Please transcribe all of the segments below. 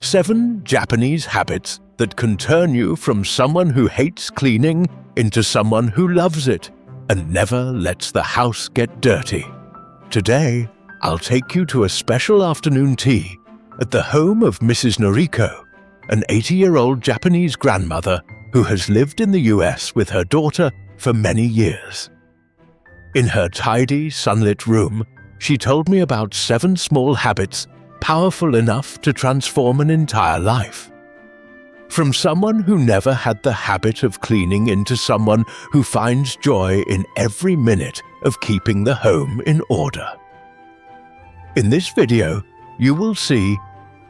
7 Japanese habits that can turn you from someone who hates cleaning into someone who loves it and never lets the house get dirty. Today, I'll take you to a special afternoon tea at the home of Mrs. Noriko, an 80-year-old Japanese grandmother who has lived in the US with her daughter for many years. In her tidy, sunlit room, she told me about 7 small habits powerful enough to transform an entire life. From someone who never had the habit of cleaning into someone who finds joy in every minute of keeping the home in order. In this video, you will see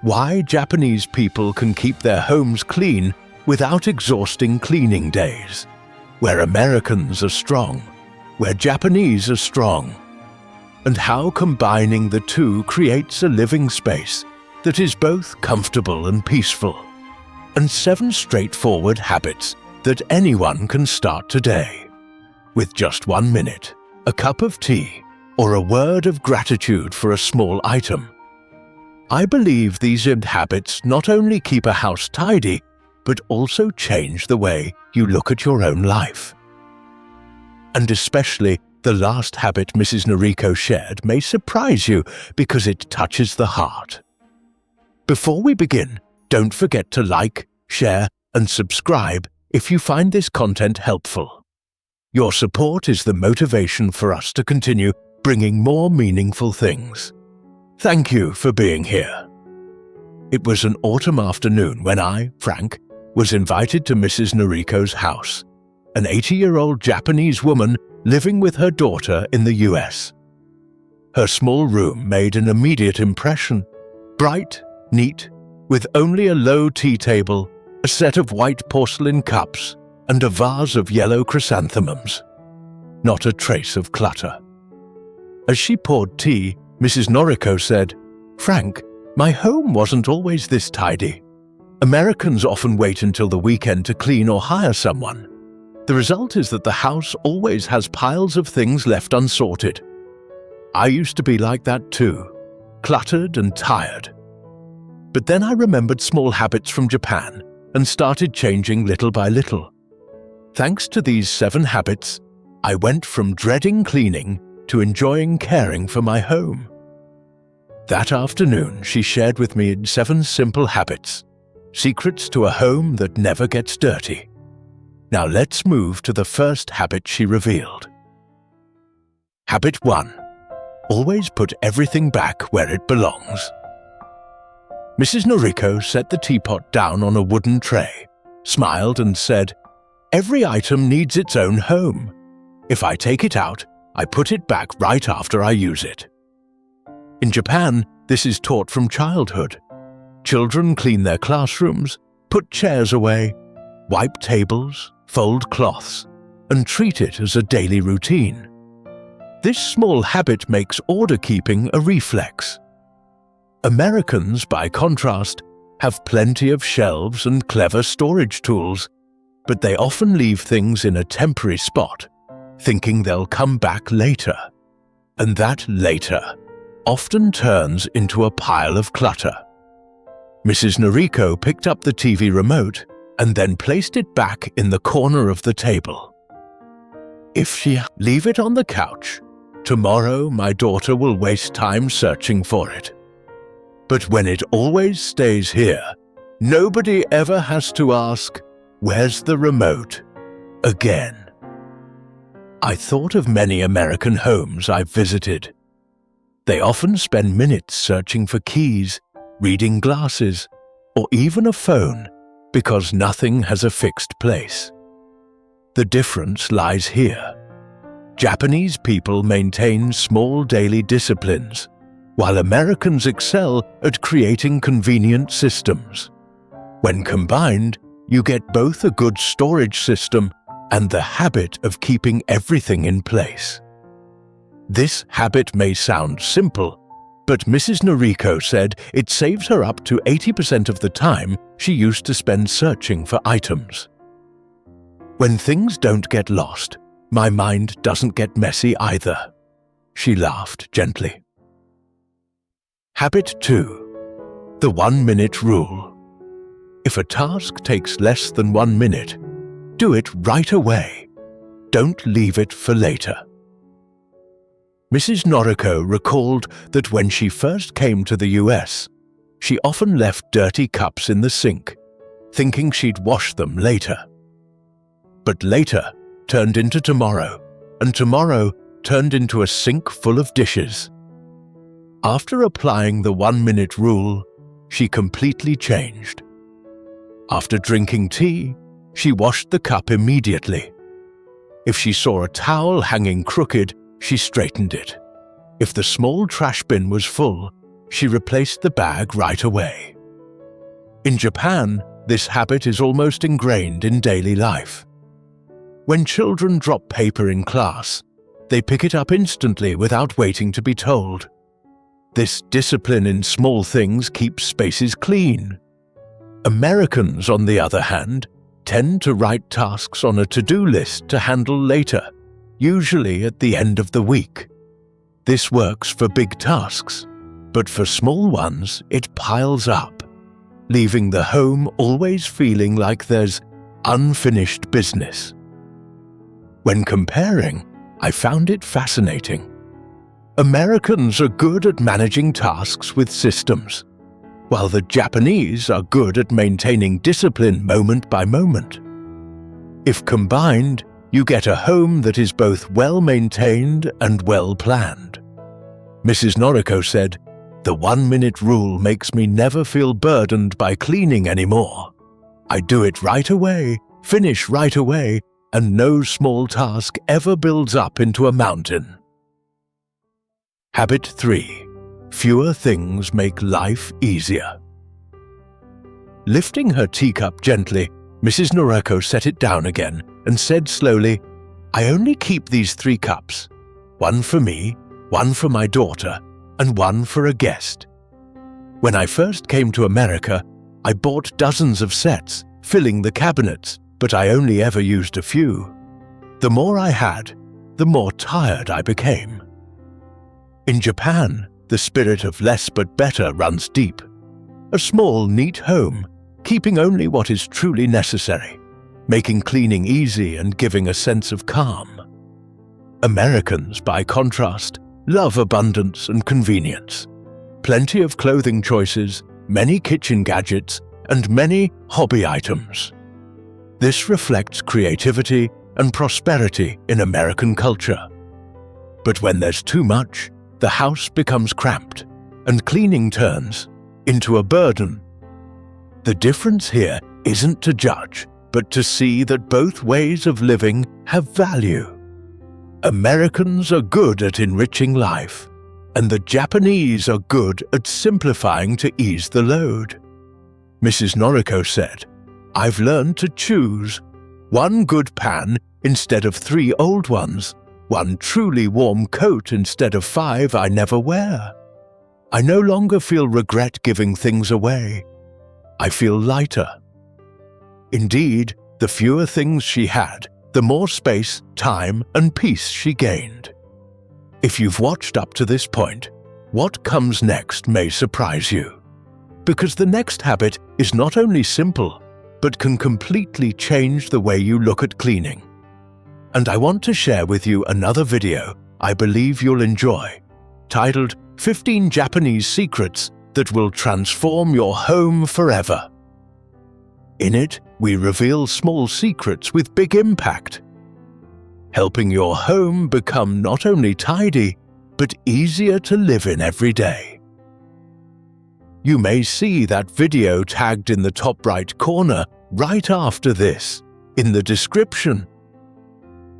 why Japanese people can keep their homes clean without exhausting cleaning days, where Americans are strong, where Japanese are strong, and how combining the two creates a living space that is both comfortable and peaceful, and 7 straightforward habits that anyone can start today. With just 1 minute, a cup of tea, or a word of gratitude for a small item. I believe these habits not only keep a house tidy, but also change the way you look at your own life. And especially the last habit Mrs. Noriko shared may surprise you because it touches the heart. Before we begin, don't forget to like, share, and subscribe if you find this content helpful. Your support is the motivation for us to continue bringing more meaningful things. Thank you for being here. It was an autumn afternoon when I, Frank, was invited to Mrs. Noriko's house, an 80-year-old Japanese woman living with her daughter in the US. Her small room made an immediate impression, bright, neat, with only a low tea table, a set of white porcelain cups, and a vase of yellow chrysanthemums. Not a trace of clutter. As she poured tea, Mrs. Noriko said, "Frank, my home wasn't always this tidy. Americans often wait until the weekend to clean or hire someone. The result is that the house always has piles of things left unsorted. I used to be like that too, cluttered and tired. But then I remembered small habits from Japan and started changing little by little. Thanks to these 7 habits, I went from dreading cleaning to enjoying caring for my home." That afternoon, she shared with me 7 simple habits, secrets to a home that never gets dirty. Now let's move to the first habit she revealed. Habit 1. Always put everything back where it belongs. Mrs. Noriko set the teapot down on a wooden tray, smiled and said, "Every item needs its own home. If I take it out, I put it back right after I use it." In Japan, this is taught from childhood. Children clean their classrooms, put chairs away, wipe tables, fold cloths, and treat it as a daily routine. This small habit makes order keeping a reflex. Americans, by contrast, have plenty of shelves and clever storage tools, but they often leave things in a temporary spot, thinking they'll come back later. And that later often turns into a pile of clutter. Mrs. Noriko picked up the TV remote and then placed it back in the corner of the table. "If she leave it on the couch, tomorrow my daughter will waste time searching for it. But when it always stays here, nobody ever has to ask, 'Where's the remote?' again." I thought of many American homes I've visited. They often spend minutes searching for keys, reading glasses, or even a phone because nothing has a fixed place. The difference lies here. Japanese people maintain small daily disciplines, while Americans excel at creating convenient systems. When combined, you get both a good storage system and the habit of keeping everything in place. This habit may sound simple, but Mrs. Noriko said it saves her up to 80% of the time she used to spend searching for items. "When things don't get lost, my mind doesn't get messy either," she laughed gently. Habit 2. The 1-minute rule. If a task takes less than 1 minute, do it right away. Don't leave it for later. Mrs. Noriko recalled that when she first came to the US, she often left dirty cups in the sink, thinking she'd wash them later. But later turned into tomorrow, and tomorrow turned into a sink full of dishes. After applying the 1-minute rule, she completely changed. After drinking tea, she washed the cup immediately. If she saw a towel hanging crooked, she straightened it. If the small trash bin was full, she replaced the bag right away. In Japan, this habit is almost ingrained in daily life. When children drop paper in class, they pick it up instantly without waiting to be told. This discipline in small things keeps spaces clean. Americans, on the other hand, tend to write tasks on a to-do list to handle later, usually at the end of the week. This works for big tasks, but for small ones it piles up, leaving the home always feeling like there's unfinished business. When comparing, I found it fascinating. Americans are good at managing tasks with systems, while the Japanese are good at maintaining discipline moment by moment. If combined, you get a home that is both well-maintained and well-planned. Mrs. Noriko said, "The 1-minute rule makes me never feel burdened by cleaning anymore. I do it right away, finish right away, and no small task ever builds up into a mountain." Habit 3. Fewer things make life easier. Lifting her teacup gently, Mrs. Noriko set it down again and said slowly, "I only keep these 3 cups, one for me, one for my daughter, and one for a guest. When I first came to America, I bought dozens of sets, filling the cabinets, but I only ever used a few. The more I had, the more tired I became." In Japan, the spirit of less but better runs deep. A small, neat home, keeping only what is truly necessary, making cleaning easy and giving a sense of calm. Americans, by contrast, love abundance and convenience. Plenty of clothing choices, many kitchen gadgets, and many hobby items. This reflects creativity and prosperity in American culture. But when there's too much, the house becomes cramped, and cleaning turns into a burden. The difference here isn't to judge, but to see that both ways of living have value. Americans are good at enriching life, and the Japanese are good at simplifying to ease the load. Mrs. Noriko said, "I've learned to choose one good pan instead of 3 old ones, one truly warm coat instead of 5 I never wear. I no longer feel regret giving things away. I feel lighter." Indeed, the fewer things she had, the more space, time, and peace she gained. If you've watched up to this point, what comes next may surprise you. Because the next habit is not only simple, but can completely change the way you look at cleaning. And I want to share with you another video I believe you'll enjoy, titled 15 Japanese Secrets That Will Transform Your Home Forever. In it, we reveal small secrets with big impact, helping your home become not only tidy, but easier to live in every day. You may see that video tagged in the top right corner right after this, in the description.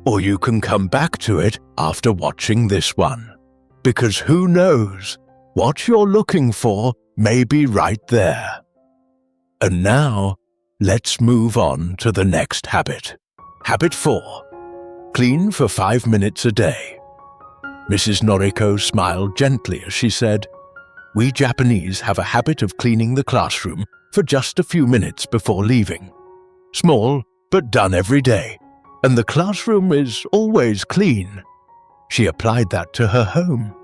Or you can come back to it after watching this one, because who knows, what you're looking for may be right there. And now, let's move on to the next habit. Habit 4. Clean for 5 minutes a day. Mrs. Noriko smiled gently as she said, "We Japanese have a habit of cleaning the classroom for just a few minutes before leaving. Small, but done every day, and the classroom is always clean." She applied that to her home.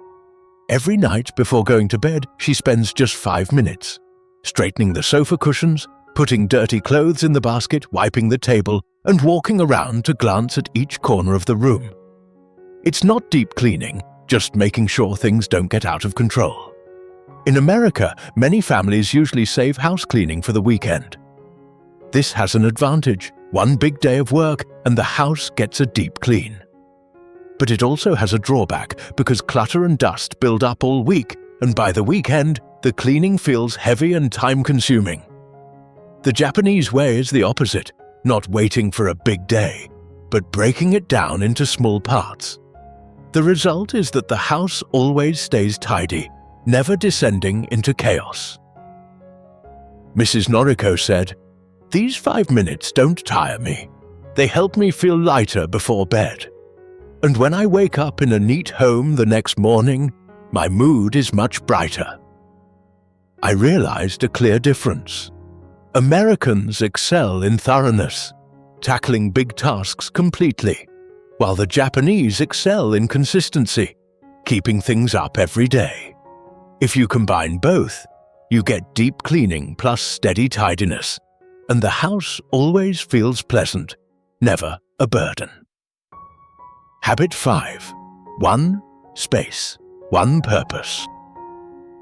Every night before going to bed, she spends just 5 minutes, straightening the sofa cushions, putting dirty clothes in the basket, wiping the table, and walking around to glance at each corner of the room. It's not deep cleaning, just making sure things don't get out of control. In America, many families usually save house cleaning for the weekend. This has an advantage: one big day of work and the house gets a deep clean. But it also has a drawback because clutter and dust build up all week, and by the weekend, the cleaning feels heavy and time-consuming. The Japanese way is the opposite, not waiting for a big day, but breaking it down into small parts. The result is that the house always stays tidy, never descending into chaos. Mrs. Noriko said, "These 5 minutes don't tire me. They help me feel lighter before bed. And when I wake up in a neat home the next morning, my mood is much brighter." I realized a clear difference. Americans excel in thoroughness, tackling big tasks completely, while the Japanese excel in consistency, keeping things up every day. If you combine both, you get deep cleaning plus steady tidiness, and the house always feels pleasant, never a burden. Habit 5. 1 space, 1 purpose.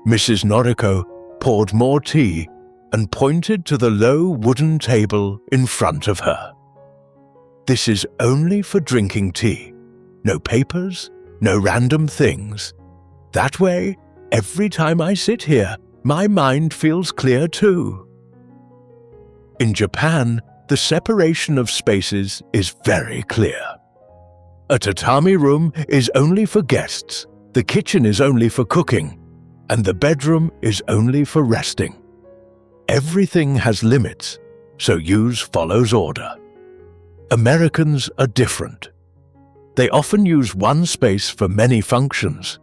Mrs. Noriko poured more tea and pointed to the low wooden table in front of her. "This is only for drinking tea. No papers, no random things. That way, every time I sit here, my mind feels clear too." In Japan, the separation of spaces is very clear. A tatami room is only for guests, the kitchen is only for cooking, and the bedroom is only for resting. Everything has limits, so use follows order. Americans are different. They often use one space for many functions.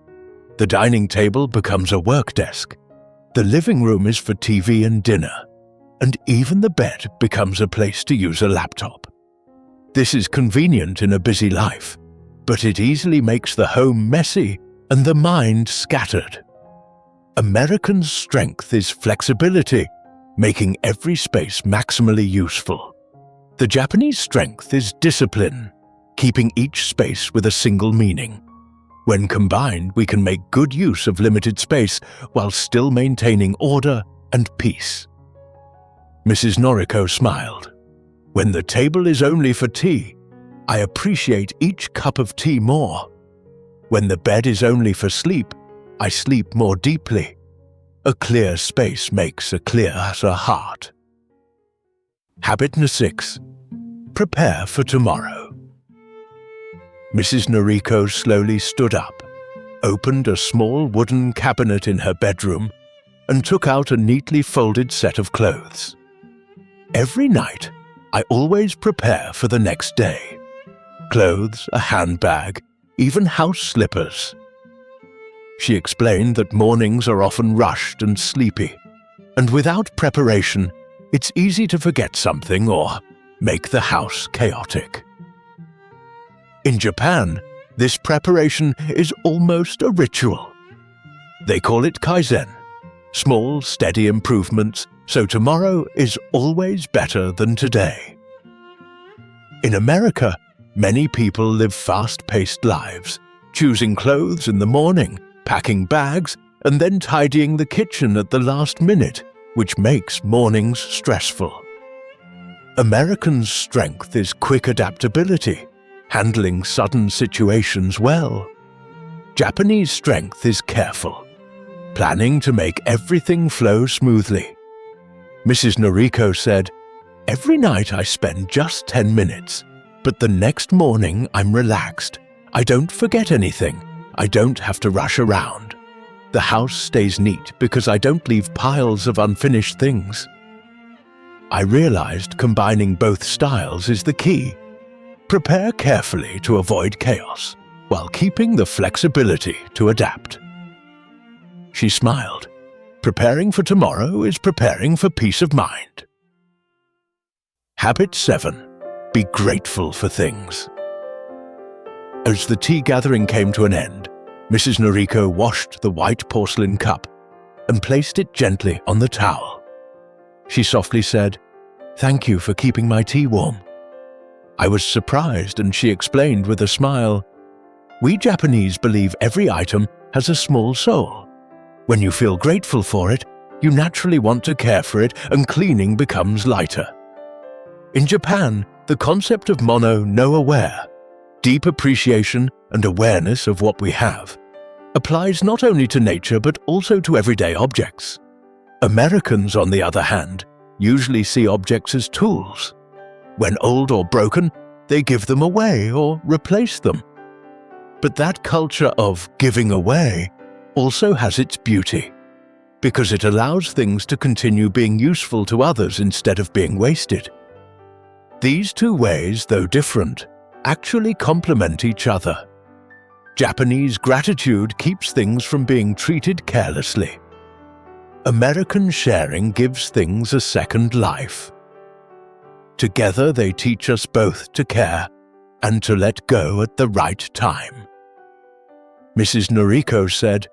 The dining table becomes a work desk. The living room is for TV and dinner. And even the bed becomes a place to use a laptop. This is convenient in a busy life, but it easily makes the home messy and the mind scattered. Americans' strength is flexibility, making every space maximally useful. The Japanese strength is discipline, keeping each space with a single meaning. When combined, we can make good use of limited space while still maintaining order and peace. Mrs. Noriko smiled. "When the table is only for tea, I appreciate each cup of tea more. When the bed is only for sleep, I sleep more deeply. A clear space makes a clearer heart." Habit 6. Prepare for tomorrow. Mrs. Noriko slowly stood up, opened a small wooden cabinet in her bedroom, and took out a neatly folded set of clothes. "Every night, I always prepare for the next day. Clothes, a handbag, even house slippers." She explained that mornings are often rushed and sleepy, and without preparation, it's easy to forget something or make the house chaotic. In Japan, this preparation is almost a ritual. They call it kaizen, small, steady improvements, so tomorrow is always better than today. In America, many people live fast-paced lives, choosing clothes in the morning, packing bags, and then tidying the kitchen at the last minute, which makes mornings stressful. Americans' strength is quick adaptability, handling sudden situations well. Japanese strength is careful, planning to make everything flow smoothly. Mrs. Noriko said, "Every night I spend just 10 minutes, but the next morning I'm relaxed. I don't forget anything. I don't have to rush around. The house stays neat because I don't leave piles of unfinished things." I realized combining both styles is the key. Prepare carefully to avoid chaos, while keeping the flexibility to adapt. She smiled. Preparing for tomorrow is preparing for peace of mind. Habit 7. Be grateful for things. As the tea gathering came to an end, Mrs. Noriko washed the white porcelain cup and placed it gently on the towel. she softly said, "Thank you for keeping my tea warm." I was surprised, and she explained with a smile, "We Japanese believe every item has a small soul. When you feel grateful for it, you naturally want to care for it, and cleaning becomes lighter." In Japan, the concept of mono no aware, deep appreciation and awareness of what we have, applies not only to nature but also to everyday objects. Americans, on the other hand, usually see objects as tools. When old or broken, they give them away or replace them. But that culture of giving away also has its beauty, because it allows things to continue being useful to others instead of being wasted. These two ways, though different, actually complement each other. Japanese gratitude keeps things from being treated carelessly. American sharing gives things a second life. Together they teach us both to care and to let go at the right time. Mrs. Noriko said,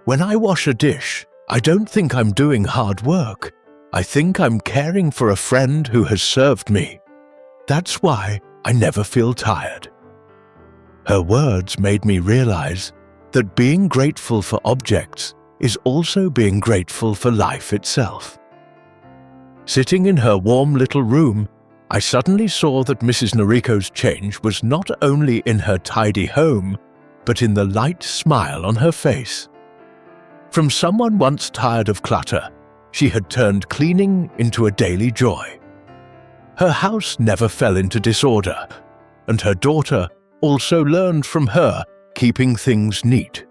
"When I wash a dish, I don't think I'm doing hard work. I think I'm caring for a friend who has served me. That's why I never feel tired." Her words made me realize that being grateful for objects is also being grateful for life itself. Sitting in her warm little room, I suddenly saw that Mrs. Noriko's change was not only in her tidy home, but in the light smile on her face. From someone once tired of clutter, she had turned cleaning into a daily joy. Her house never fell into disorder, and her daughter also learned from her keeping things neat.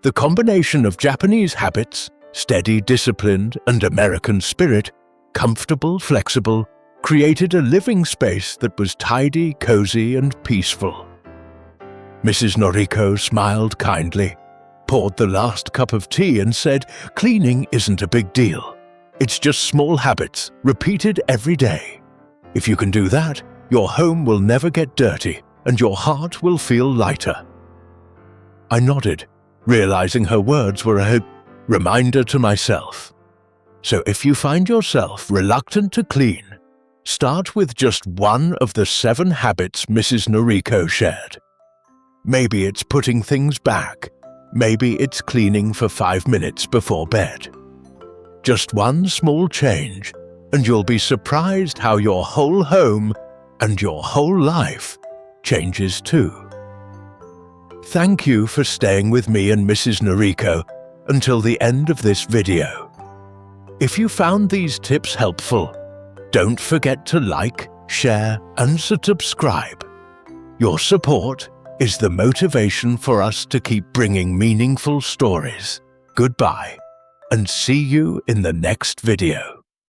The combination of Japanese habits, steady, disciplined, and American spirit, comfortable, flexible, created a living space that was tidy, cozy, and peaceful. Mrs. Noriko smiled kindly, poured the last cup of tea, and said, "Cleaning isn't a big deal. It's just small habits, repeated every day. If you can do that, your home will never get dirty, and your heart will feel lighter." I nodded, realizing her words were a reminder to myself. So if you find yourself reluctant to clean, start with just one of the 7 habits Mrs. Noriko shared. Maybe it's putting things back. Maybe it's cleaning for 5 minutes before bed. Just one small change, and you'll be surprised how your whole home and your whole life changes too. Thank you for staying with me and Mrs. Noriko until the end of this video. If you found these tips helpful, don't forget to like, share, and subscribe. Your support is the motivation for us to keep bringing meaningful stories. Goodbye, and see you in the next video.